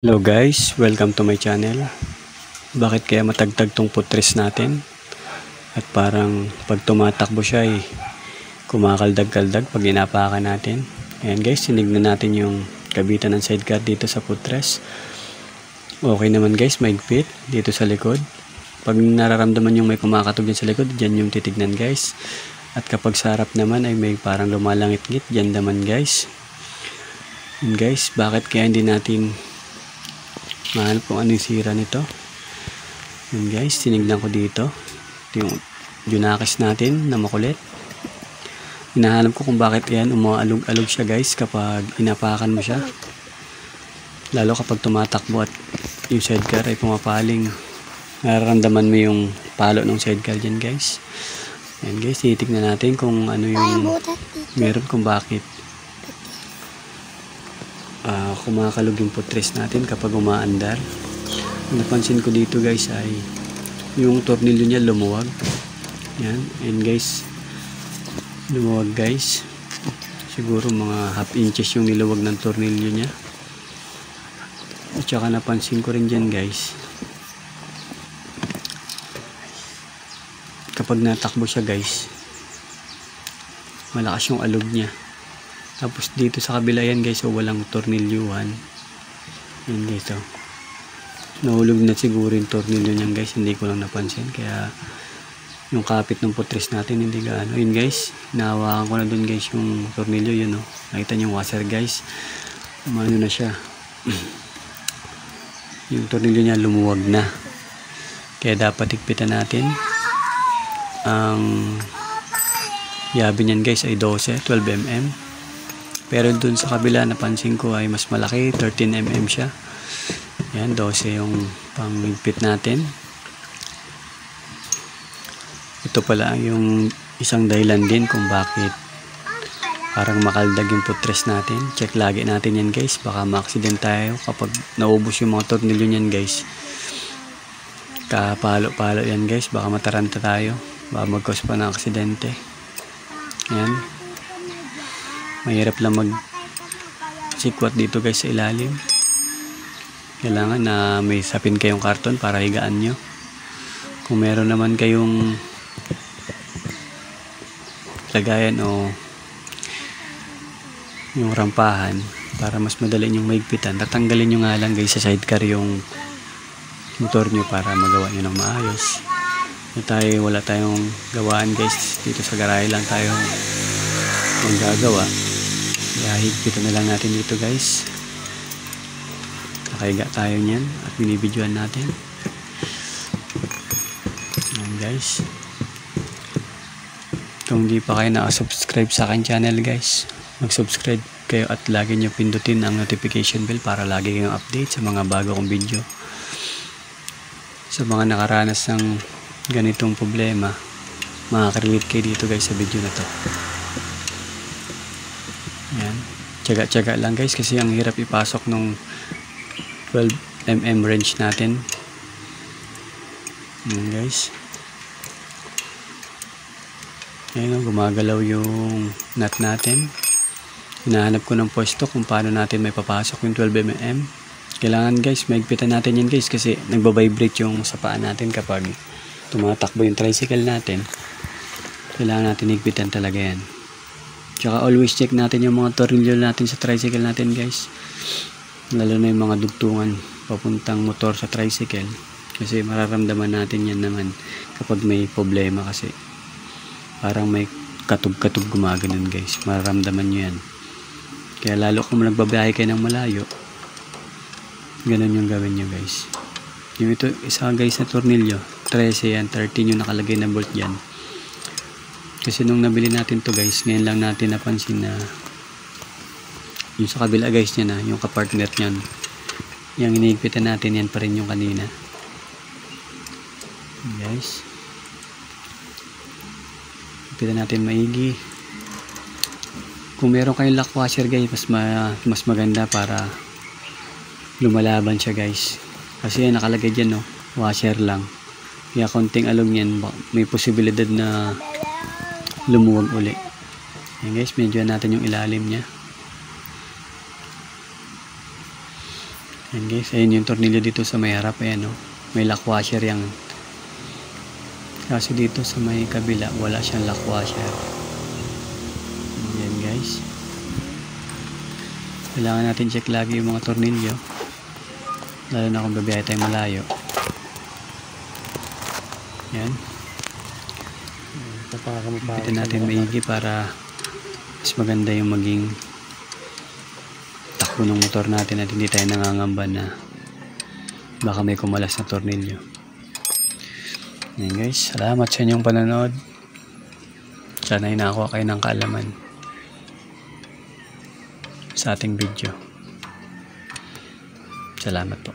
Hello guys, welcome to my channel. Bakit kaya matagtag tong putres natin? At parang pag tumatakbo siya ay kumakaldag-kaldag pag inapakan natin. Ayan guys, tinignan natin yung kabitan ng sidecar dito sa putres. Okay naman guys, maigpit dito sa likod. Pag nararamdaman yung may kumakatog dyan sa likod, dyan yung titignan guys. At kapag sa harap naman ay may parang lumalangit-ngit, dyan naman guys. Ayan guys, bakit kaya hindi natin mahanap kung ano yung sira nito? Yun guys, tinignan ko dito. Ito yung junakis natin na makulit. Hinahanap ko kung bakit yan umaalog-alog siya guys kapag inapakan mo siya. Lalo kapag tumatakbo at yung sidecar ay pumapaling. Nararamdaman mo yung palo ng sidecar dyan guys. Yan guys, titignan natin kung ano yung meron, kung bakit kumakalog yung putres natin kapag umaandar. Napansin ko dito guys ay yung tornilyo niya lumuwag. Yan, and guys, lumuwag guys. Siguro mga half inches yung niluwag ng tornilyo niya. At saka napansin ko rin dyan guys, kapag natakbo siya guys, malakas yung alog niya. Tapos dito sa kabila yan guys, so walang tornilyuhan. Yan guys, oh. Nahulog na siguro yung tornilyo niyan guys, hindi ko lang napansin. Kaya yung kapit ng putres natin hindi gaano. Yun guys, nahawakan ko na dun guys yung tornilyo, yun oh. Nakita niyo yung washer guys, umano na siya. Yung tornilyo niya lumuwag na. Kaya dapat higpitan natin. Ang yabi niyan guys ay 12 mm. Pero dun sa kabila napansin ko ay mas malaki, 13 mm siya. Yan, 12 yung pangigpit natin. Ito pala yung isang dahilan din kung bakit parang makaldag yung putres natin. Check lagi natin yan guys, baka ma-accident tayo kapag naubos yung mga tornilyo niyan guys. Kapalo-palo yan guys, baka mataranta tayo, baka mag-cause pa ng aksidente. Yan, mahirap lang mag sikwat dito guys sa ilalim. Kailangan na may sapin kayong karton para higaan nyo. Kung meron naman kayong lagayan o yung rampahan para mas madali nyong maigpitan, tatanggalin nyo nga lang guys sa sidecar yung motor nyo para magawa nyo ng maayos. Wala tayong gawaan guys, dito sa garahe lang tayo magagawa. Kaya higpitan na lang natin dito guys. Nakahiga tayo niyan at binibidyoan natin. Ayan guys, kung hindi pa kayo nakasubscribe sa akin channel guys, mag-subscribe kayo at lagi nyo pindutin ang notification bell para lagi kayong update sa mga bago kong video. Sa mga nakaranas ng ganitong problema, makaka-relate kayo dito guys sa video na to. Yan, tiyaga-tiyaga lang guys kasi ang hirap ipasok nung 12 mm wrench natin. Yan guys, ayun, gumagalaw yung nut natin. Hinahanap ko ng pwesto kung paano natin may papasok yung 12 mm. Kailangan guys maigpitan natin yan guys kasi nagbabibrate yung sa paa natin kapag tumatakbo yung tricycle natin. Kailangan natin higpitan talaga yan. Tsaka always check natin yung mga tornilyo natin sa tricycle natin guys. Lalo na yung mga dugtungan papuntang motor sa tricycle. Kasi mararamdaman natin yan naman kapag may problema kasi. Parang may katug-katug gumaganon guys. Mararamdaman nyo yan. Kaya lalo kung nagbabiyahe kayo ng malayo, ganun yung gawin nyo guys. Yung ito, isa guys na tornilyo, 13 yan, 13 yung nakalagay na bolt dyan. Kasi nung nabili natin to guys, ngayon lang natin napansin na yung sa kabila guys niya na, yung kapartner niyan, yung inigpitan natin yan pa rin yung kanina. Guys, igpitan natin maigi. Kung meron kayong lock washer guys, mas maganda para lumalaban siya guys. Kasi yan nakalagay dyan, no, washer lang. Kaya konting alog niyan, may posibilidad na lumuwag uli. Yan guys, medyo natin yung ilalim niya. Yan guys, ayun yung tornilyo dito sa may harap. Ayan o, may lock washer yan. Kaso dito sa may kabila, wala siyang lock washer. Yan guys. Kailangan natin check lagi yung mga tornilyo. Lalo na kung babiyahe tayo malayo. Yan. Pipitin natin maigi para mas maganda yung maging takbo ng motor natin at hindi tayo nangangamba na baka may kumalas na tornilyo. Yan guys, salamat sa inyong panonood. Sana ay nakakuha kayo ng kaalaman sa ating video. Salamat po.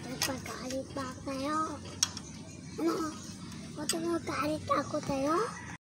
Nagpagalit ba kayo? Ano? Ba't nagagalit ako tayo?